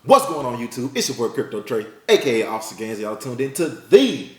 What's going on YouTube? It's your boy Crypto Trey, aka Officer Gaines. Y'all tuned into the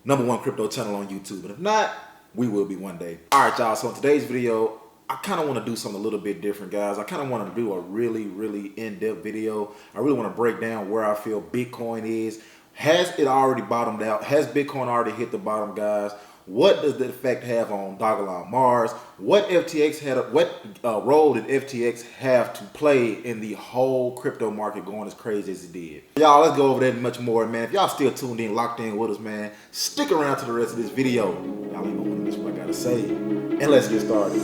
#1 crypto channel on YouTube. And if not, we will be one day. Alright y'all, so in today's video, I kind of want to do something a little bit different, guys. I kind of want to do a really in-depth video. I really want to break down where I feel Bitcoin is. Has it already bottomed out? Has Bitcoin already hit the bottom, guys? What does the effect have on Dogelon Mars? What role did FTX have to play in the whole crypto market going as crazy as it did? Y'all, let's go over that and much more, man. If y'all still tuned in, locked in with us, man, stick around to the rest of this video. Y'all ain't gonna miss what I gotta say. And let's get started.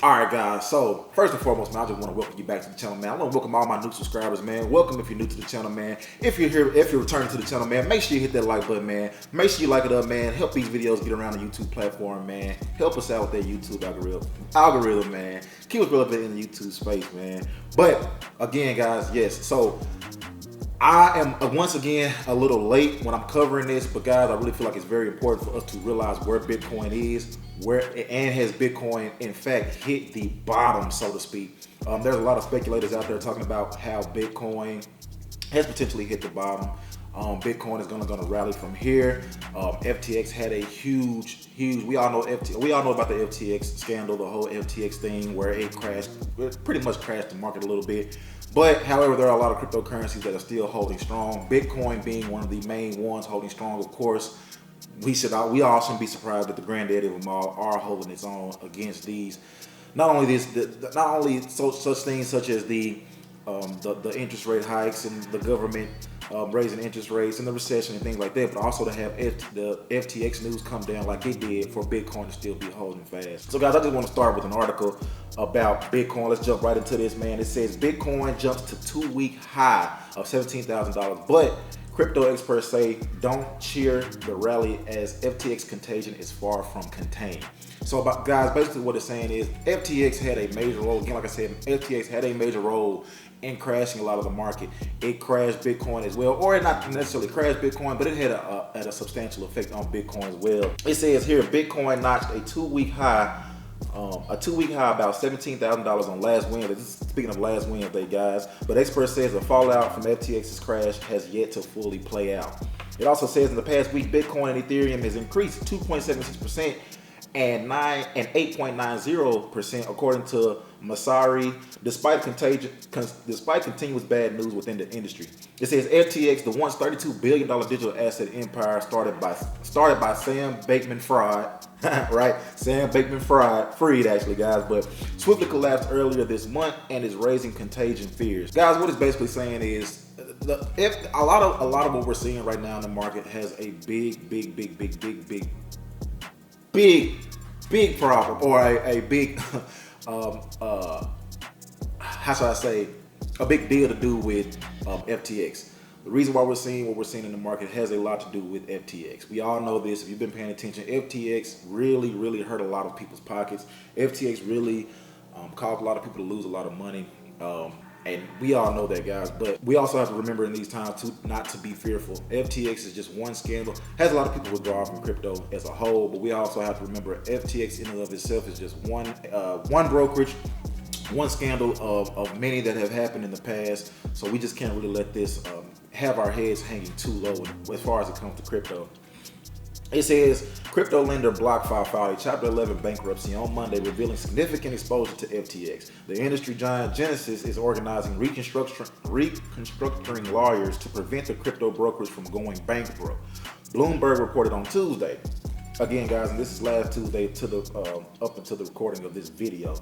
Alright guys, so first and foremost, man, I just want to welcome you back to the channel, man. I want to welcome all my new subscribers, man. Welcome if you're new to the channel, man. If you're here, if you're returning to the channel, man, make sure you hit that like button, man. Make sure you like it up, man. Help these videos get around the YouTube platform, man. Help us out with that YouTube algorithm, man. Keep us relevant in the YouTube space, man. But again, guys, yes, so I am once again a little late when I'm covering this, but guys, I really feel like it's very important for us to realize where Bitcoin is, and has Bitcoin in fact hit the bottom, so to speak. There's a lot of speculators out there talking about how Bitcoin has potentially hit the bottom. Bitcoin is gonna rally from here. FTX had a huge. We all know about the FTX scandal, the whole FTX thing, where it pretty much crashed the market a little bit. But however, there are a lot of cryptocurrencies that are still holding strong. Bitcoin being one of the main ones holding strong, of course. We all shouldn't be surprised that the granddaddy of them all are holding its own against these. Not only such things such as the interest rate hikes and the government raising interest rates and the recession and things like that, but also to have the FTX news come down like it did for Bitcoin to still be holding fast. So guys, I just want to start with an article about Bitcoin. Let's jump right into this, man. It says Bitcoin jumps to 2-week high of $17,000, but crypto experts say don't cheer the rally as FTX contagion is far from contained. So guys, basically what it's saying is FTX had a major role. Again, like I said, FTX had a major role in crashing a lot of the market. It crashed Bitcoin as well, or it not necessarily crashed Bitcoin, but it had a substantial effect on Bitcoin as well. It says here Bitcoin notched a 2-week high. About $17,000 on last Wednesday. This is speaking of last Wednesday, guys. But experts says the fallout from FTX's crash has yet to fully play out. It also says in the past week, Bitcoin and Ethereum has increased 2.76% and 8.90%, according to Masari, despite continuous bad news within the industry. It says FTX, the once $32 billion digital asset empire started by Sam Bankman-Fried, right? Sam Bankman-Fried, actually, guys, but swiftly collapsed earlier this month and is raising contagion fears. Guys, what it's basically saying is a lot of what we're seeing right now in the market has a big problem, or a big how should I say, a big deal to do with FTX. The reason why we're seeing what we're seeing in the market has a lot to do with FTX. We all know this. If you've been paying attention, FTX really hurt a lot of people's pockets. FTX really caused a lot of people to lose a lot of money. And we all know that, guys, but we also have to remember in these times not to be fearful. FTX is just one scandal. Has a lot of people withdraw from crypto as a whole, but we also have to remember FTX in and of itself is just one brokerage, one scandal of many that have happened in the past. So we just can't really let this have our heads hanging too low as far as it comes to crypto. It says crypto lender BlockFi filed a Chapter 11 bankruptcy on Monday, revealing significant exposure to FTX. The industry giant Genesis is organizing reconstructing lawyers to prevent the crypto brokers from going bankrupt. Bloomberg reported on Tuesday. Again, guys, and this is last Tuesday up until the recording of this video.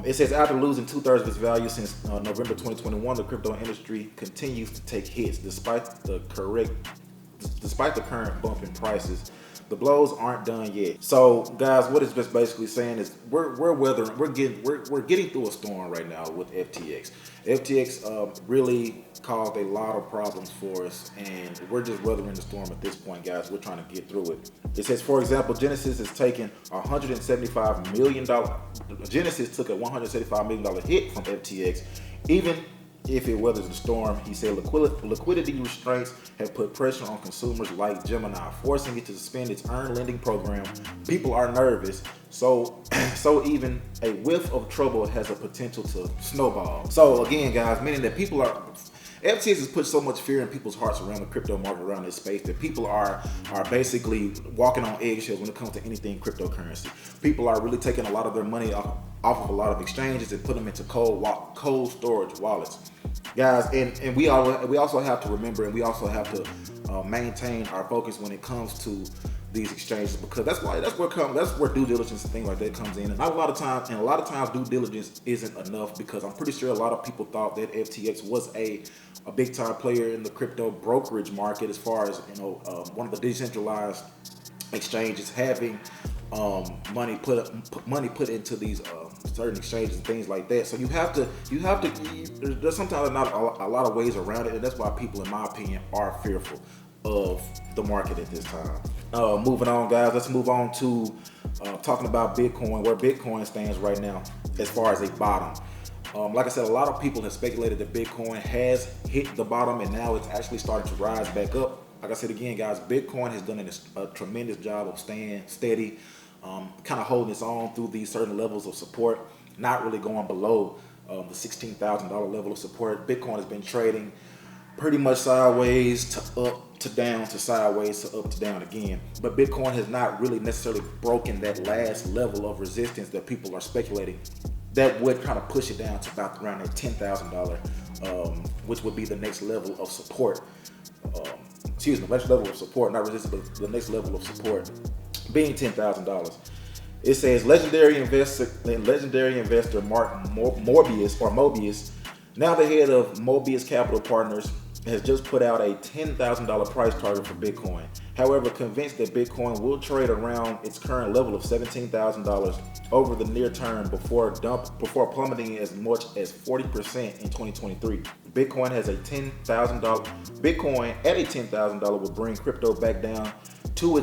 It says after losing 2/3 of its value since November 2021, the crypto industry continues to take hits despite the current bump in prices. The blows aren't done yet. So, guys, what it's just basically saying is we're getting through a storm right now with FTX. FTX really caused a lot of problems for us, and we're just weathering the storm at this point, guys. We're trying to get through it. It says, for example, Genesis has taken $175 million. Genesis took a $175 million hit from FTX, even if it weathers the storm. He said liquidity restraints have put pressure on consumers like Gemini, forcing it to suspend its earned lending program. People are nervous, so even a whiff of trouble has a potential to snowball. So again, guys, meaning that FTX has put so much fear in people's hearts around the crypto market, around this space, that people are basically walking on eggshells when it comes to anything cryptocurrency. People are really taking a lot of their money off of a lot of exchanges and put them into cold storage wallets. Guys, and we also have to remember, and we also have to maintain our focus when it comes to these exchanges, because that's where due diligence and things like that comes in. And a lot of times due diligence isn't enough, because I'm pretty sure a lot of people thought that FTX was a big time player in the crypto brokerage market, as far as one of the decentralized exchanges having money put into these certain exchanges and things like that. So you have to there's sometimes not a lot of ways around it, and that's why people, in my opinion, are fearful of the market at this time. Moving on, guys, let's move on to talking about Bitcoin, where Bitcoin stands right now as far as a bottom. Like I said, a lot of people have speculated that Bitcoin has hit the bottom, and now it's actually starting to rise back up. Like I said again, guys, Bitcoin has done a tremendous job of staying steady, kind of holding its own through these certain levels of support, not really going below the $16,000 level of support. Bitcoin has been trading pretty much sideways to up to down to sideways to up to down again. But Bitcoin has not really necessarily broken that last level of resistance that people are speculating that would kind of push it down to about around that $10,000, which would be the next level of support. Next level of support, not resistance, but the next level of support being $10,000. It says legendary investor Mark Mobius, now the head of Mobius Capital Partners, has just put out a $10,000 price target for Bitcoin. However, convinced that Bitcoin will trade around its current level of $17,000 over the near term before plummeting as much as 40% in 2023. Bitcoin at a $10,000 will bring crypto back down to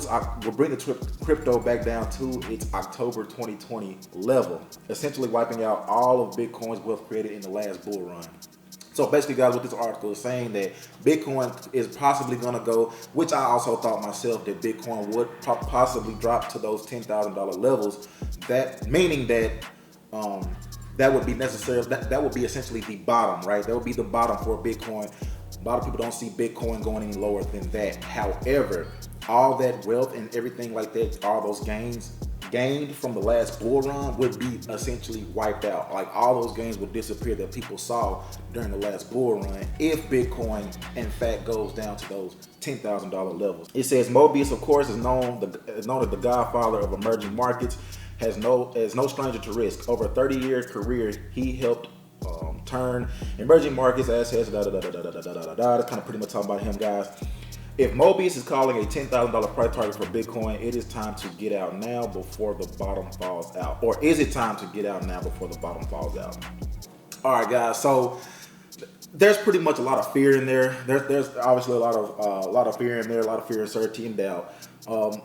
its October 2020 level, essentially wiping out all of Bitcoin's wealth created in the last bull run. So basically, guys, what this article is saying, that Bitcoin is possibly going to go, which I also thought myself, that Bitcoin would possibly drop to those $10,000 levels. That meaning that that would be necessary. That would be essentially the bottom, right? That would be the bottom for Bitcoin. A lot of people don't see Bitcoin going any lower than that. However, all that wealth and everything like that, all those gains gained from the last bull run would be essentially wiped out. Like, all those gains would disappear that people saw during the last bull run if Bitcoin in fact goes down to those $10,000 levels. It says Mobius, of course, is known as the godfather of emerging markets, is no stranger to risk. Over a 30-year career, he helped turn emerging markets assets. That's kind of pretty much talking about him, guys. If Mobius is calling a $10,000 price target for Bitcoin, it is time to get out now before the bottom falls out. Or is it time to get out now before the bottom falls out? All right, guys. So there's pretty much a lot of fear in there. There's obviously a lot of fear in there, a lot of fear, uncertainty, and doubt.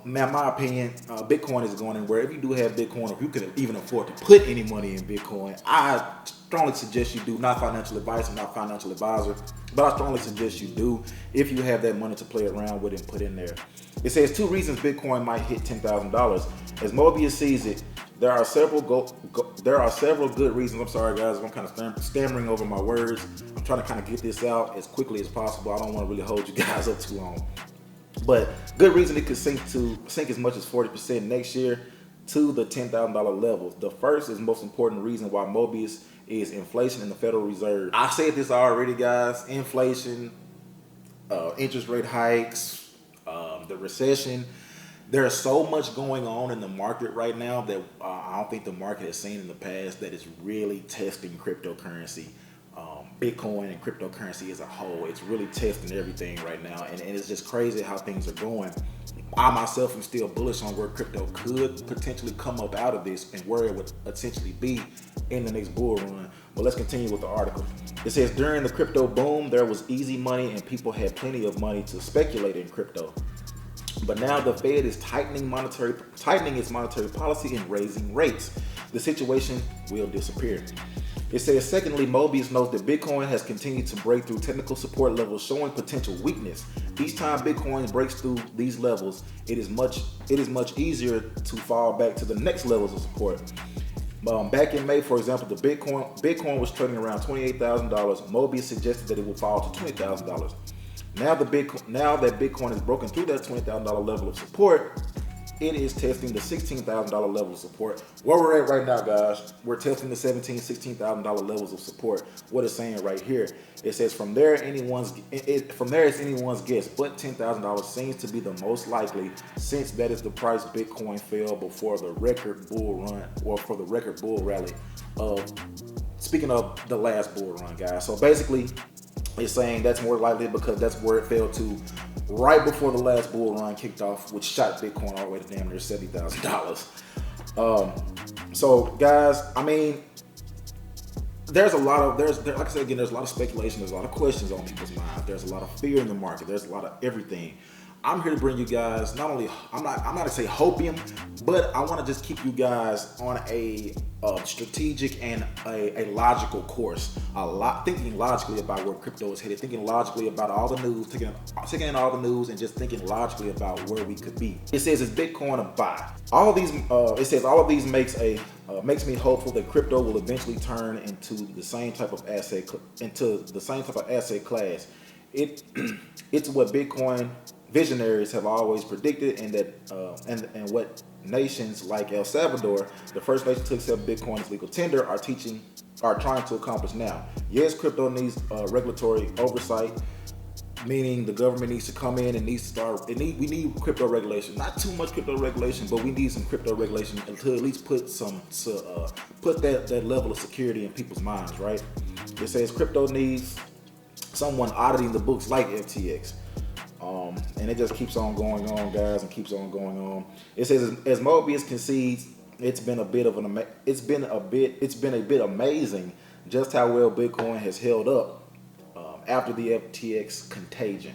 Man, in my opinion, Bitcoin is going anywhere. If you do have Bitcoin, if you can even afford to put any money in Bitcoin, I strongly suggest you do. Not financial advice, I'm not a financial advisor, but I strongly suggest you do if you have that money to play around with and put in there. It says 2 reasons Bitcoin might hit $10,000. As Mobius sees it, there are several good reasons. I'm sorry, guys, I'm kind of stammering over my words. I'm trying to kind of get this out as quickly as possible. I don't want to really hold you guys up too long. But good reason it could sink as much as 40% next year to the $10,000 level. The first is most important reason why Mobius is inflation in the Federal Reserve. I said this already, guys. Inflation, interest rate hikes, the recession. There's so much going on in the market right now that I don't think the market has seen in the past that is really testing cryptocurrency. Bitcoin and cryptocurrency as a whole, it's really testing everything right now, and it's just crazy how things are going. I myself am still bullish on where crypto could potentially come up out of this and where it would essentially be in the next bull run. But let's continue with the article. It says during the crypto boom, there was easy money and people had plenty of money to speculate in crypto. But now the Fed is tightening its monetary policy and raising rates. The situation will disappear. It says, secondly, Mobius notes that Bitcoin has continued to break through technical support levels, showing potential weakness. Each time Bitcoin breaks through these levels, it is much easier to fall back to the next levels of support. Back in May, for example, the Bitcoin was trading around $28,000. Mobius suggested that it would fall to $20,000. Now that Bitcoin has broken through that $20,000 level of support, it is testing the $16,000 level of support. Where we're at right now, guys, we're testing the $17,000, $16,000 levels of support. What it's saying right here, it says from there it's anyone's guess, but $10,000 seems to be the most likely, since that is the price Bitcoin fell before the record bull run, or for the record bull rally. Speaking of the last bull run, guys. So basically, it's saying that's more likely because that's where it fell to right before the last bull run kicked off, which shot Bitcoin all the way to damn near $70,000. So guys, I mean, there's a lot of like I said again, there's a lot of speculation, there's a lot of questions on people's minds, there's a lot of fear in the market, there's a lot of everything. I'm here to bring you guys not only I'm not to say hopium, but I want to just keep you guys on a strategic and a logical course. Thinking logically about where crypto is headed, thinking logically about all the news, taking in all the news, and just thinking logically about where we could be. It says, is Bitcoin a buy? All of these, it says all of these makes me hopeful that crypto will eventually turn into the same type of asset class. It's what Bitcoin visionaries have always predicted, and that and what nations like El Salvador, the first nation to accept Bitcoin as legal tender, are trying to accomplish now. Yes, crypto needs regulatory oversight, meaning the government needs to come in and we need crypto regulation. Not too much crypto regulation, but we need some crypto regulation to at least put that level of security in people's minds, right? It says crypto needs someone auditing the books like FTX. And it just keeps on going on, guys, and keeps on going on. It says, as Mobius concedes, it's been a bit amazing just how well Bitcoin has held up after the FTX contagion.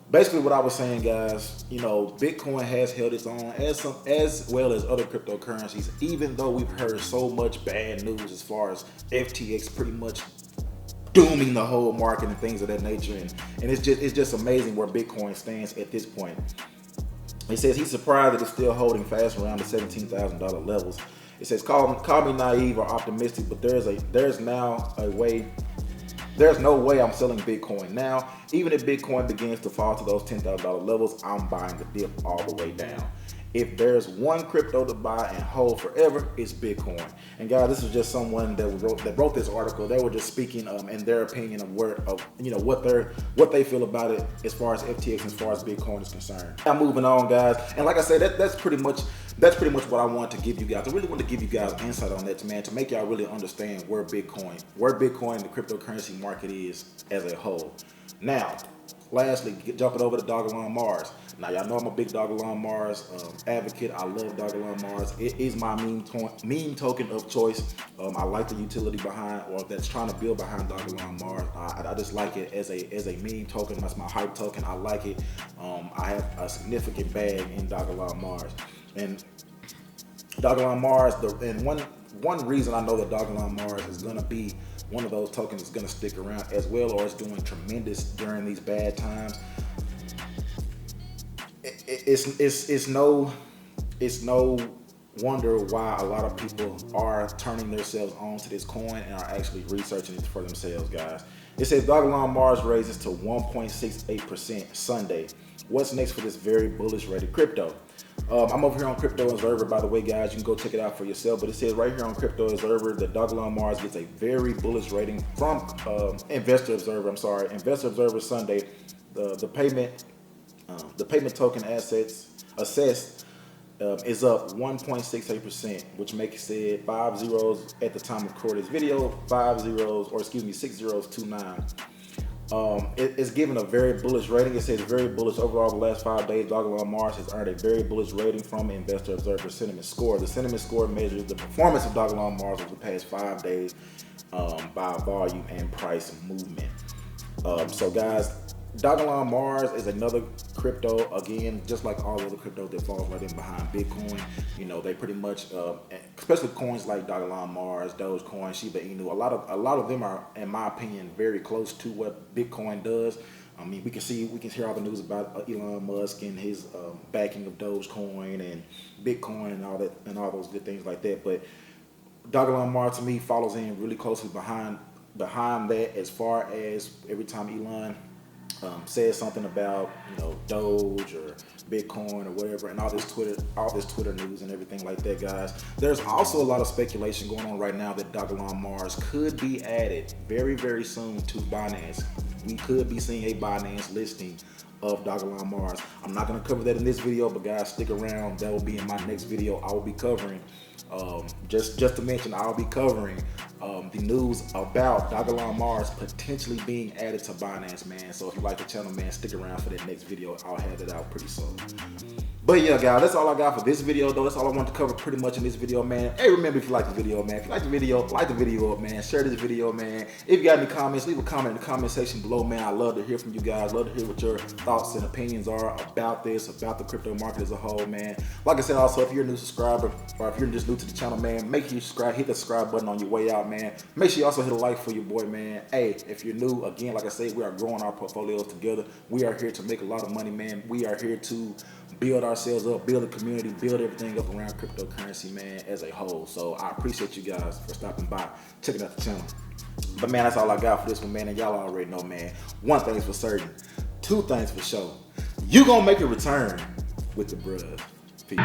Basically, what I was saying, guys, Bitcoin has held its own as well as other cryptocurrencies, even though we've heard so much bad news as far as FTX pretty much dooming the whole market and things of that nature, and it's just amazing where Bitcoin stands at this point. It says he's surprised that it's still holding fast around the $17,000 levels. It says, call me naive or optimistic, but there's no way I'm selling Bitcoin now. Even if Bitcoin begins to fall to those $10,000 levels, I'm buying the dip all the way down. If there's one crypto to buy and hold forever, it's Bitcoin. And guys, this is just someone that wrote this article. They were just speaking in their opinion of what they feel about it as far as FTX, as far as Bitcoin is concerned. I'm moving on, guys. And like I said, that's pretty much what I want to give you guys. I really want to give you guys insight on that, man, to make y'all really understand where Bitcoin, the cryptocurrency market is as a whole. Now, lastly, jumping over to Dogelon Mars. Now, y'all know I'm a big Dogelon Mars advocate. I love Dogelon Mars. It is my meme token of choice. I like the utility behind, or that's trying to build behind Dogelon Mars. I just like it as a meme token. That's my hype token. I like it. I have a significant bag in Dogelon Mars. And Dogelon Mars, and one reason I know that Dogelon Mars is going to be one of those tokens that's going to stick around as well, or is doing tremendous during these bad times. It's no wonder why a lot of people are turning themselves on to this coin and are actually researching it for themselves, guys. It says Dogelon Mars raises to 1.68% Sunday. What's next for this very bullish rated crypto? I'm over here on Crypto Observer, by the way, guys. You can go check it out for yourself. But it says right here on Crypto Observer that Dogelon Mars gets a very bullish rating from Investor Observer. Investor Observer Sunday. The payment token assets assessed is up 1.68%, which makes it 5 zeros at the time of recording this video. 6 zeros 29. It's given a very bullish rating. It says very bullish overall the last 5 days. Dogelon Mars has earned a very bullish rating from Investor Observer Sentiment Score. The Sentiment Score measures the performance of Dogelon Mars over the past 5 days by volume and price movement. So guys, Dogelon Mars is another crypto, again, just like all other crypto that falls right in behind Bitcoin. They pretty much especially coins like Dogelon, Mars, Dogecoin, Shiba Inu. A lot of them are, in my opinion, very close to what Bitcoin does. I mean, we can hear all the news about Elon Musk and his backing of Dogecoin and Bitcoin and all that, and all those good things like that. But Dogelon Mars to me follows in really closely behind that, as far as every time Elon says something about Doge or Bitcoin or whatever, and all this Twitter news and everything like that, guys. There's also a lot of speculation going on right now that Dogelon Mars could be added very, very soon to Binance. We could be seeing a Binance listing of Dogelon Mars. I'm not going to cover that in this video, but guys, stick around. That will be in my next video. I will be covering, just to mention, I'll be covering the news about Dogelon Mars potentially being added to Binance, man. So if you like the channel, man, stick around for that next video. I'll have it out pretty soon. But yeah, guys, that's all I got for this video, though. That's all I wanted to cover pretty much in this video, man. Hey, remember, if you like the video, man, if you like the video, like the video up, man. Share this video, man. If you got any comments, leave a comment in the comment section below, man. I love to hear from you guys. Love to hear what your thoughts and opinions are about this, about the crypto market as a whole, man. Like I said, also, if you're a new subscriber or if you're just new to the channel, man, make sure you subscribe. Hit the subscribe button on your way out, man. Make sure you also hit a like for your boy, man. Hey, if you're new, again, like I said, we are growing our portfolios together. We are here to make a lot of money, man. We are here to build ourselves up, build a community, build everything up around cryptocurrency, man, as a whole. So I appreciate you guys for stopping by, checking out the channel. But man, that's all I got for this one, man. And y'all already know, man, one thing's for certain, two things for sure. You gonna make a return with the bruh. Peace.